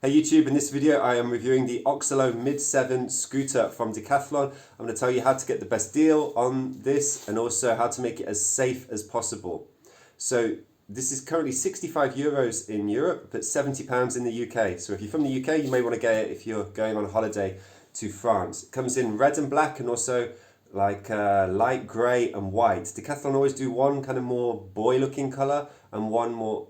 Hey YouTube, in this video I am reviewing the Oxelo Mid 7 scooter from Decathlon. I'm going to tell you how to get the best deal on this and also how to make it as safe as possible. So this is currently 65 euros in Europe, but 70 pounds in the UK. So if you're from the UK, you may want to get it if you're going on holiday to France. It comes in red and black and also like light grey and white. Decathlon always do one kind of more boy looking colour and one more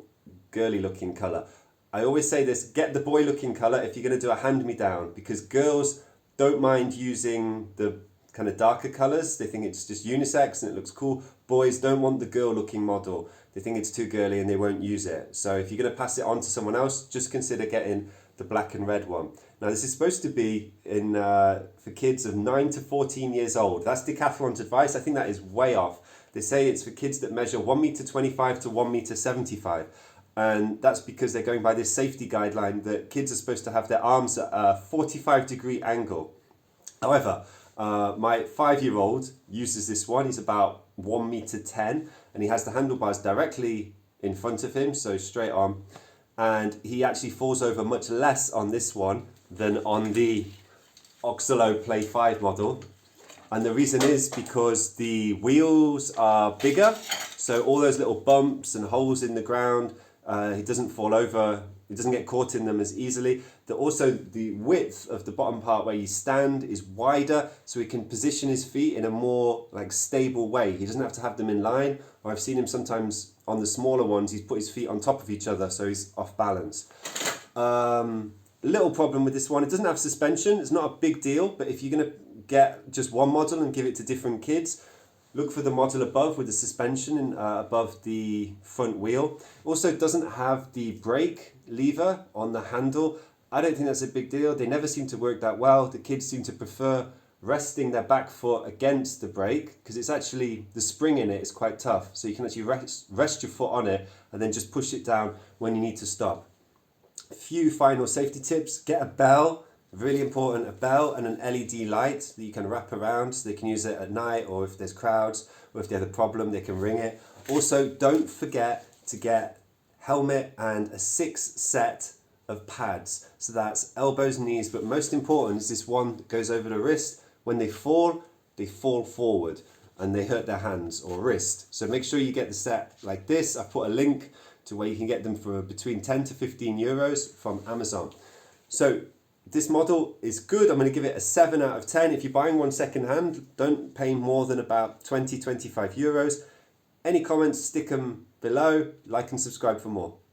girly looking colour. I always say this, get the boy looking colour if you're going to do a hand-me-down, because girls don't mind using the kind of darker colours. They think it's just unisex and it looks cool. Boys don't want the girl looking model. They think it's too girly and they won't use it. So if you're going to pass it on to someone else, just consider getting the black and red one. Now this is supposed to be for kids of 9 to 14 years old. That's Decathlon's advice. I think that is way off. They say it's for kids that measure 1m25 to 1m75. And that's because they're going by this safety guideline that kids are supposed to have their arms at a 45-degree angle. However, my 5-year-old uses this one. He's about 1m10 and he has the handlebars directly in front of him, so straight on. And he actually falls over much less on this one than on the Oxelo Play 5 model. And the reason is because the wheels are bigger, so all those little bumps and holes in the ground, he doesn't fall over, he doesn't get caught in them as easily. Also, the width of the bottom part where you stand is wider, so he can position his feet in a more stable way. He doesn't have to have them in line, or I've seen him sometimes on the smaller ones, he's put his feet on top of each other, so he's off balance. Little problem with this one, it doesn't have suspension. It's not a big deal, but if you're going to get just one model and give it to different kids, look for the model above with the suspension above the front wheel. Also doesn't have the brake lever on the handle. I don't think that's a big deal. They never seem to work that well. The kids seem to prefer resting their back foot against the brake because it's actually, the spring in it is quite tough. So you can actually rest your foot on it and then just push it down when you need to stop. A few final safety tips. Get a bell. Really important, a bell and an LED light that you can wrap around so they can use it at night, or if there's crowds, or if they have a problem, they can ring it. Also, don't forget to get helmet and a 6 set of pads. So that's elbows, knees, but most important is this one that goes over the wrist. When they fall forward and they hurt their hands or wrist. So make sure you get the set like this. I've put a link to where you can get them for between 10 to 15 euros from Amazon. So this model is good. I'm going to give it a 7 out of 10. If you're buying one second hand, don't pay more than about 20-25 euros. Any comments, stick them below. Like and subscribe for more.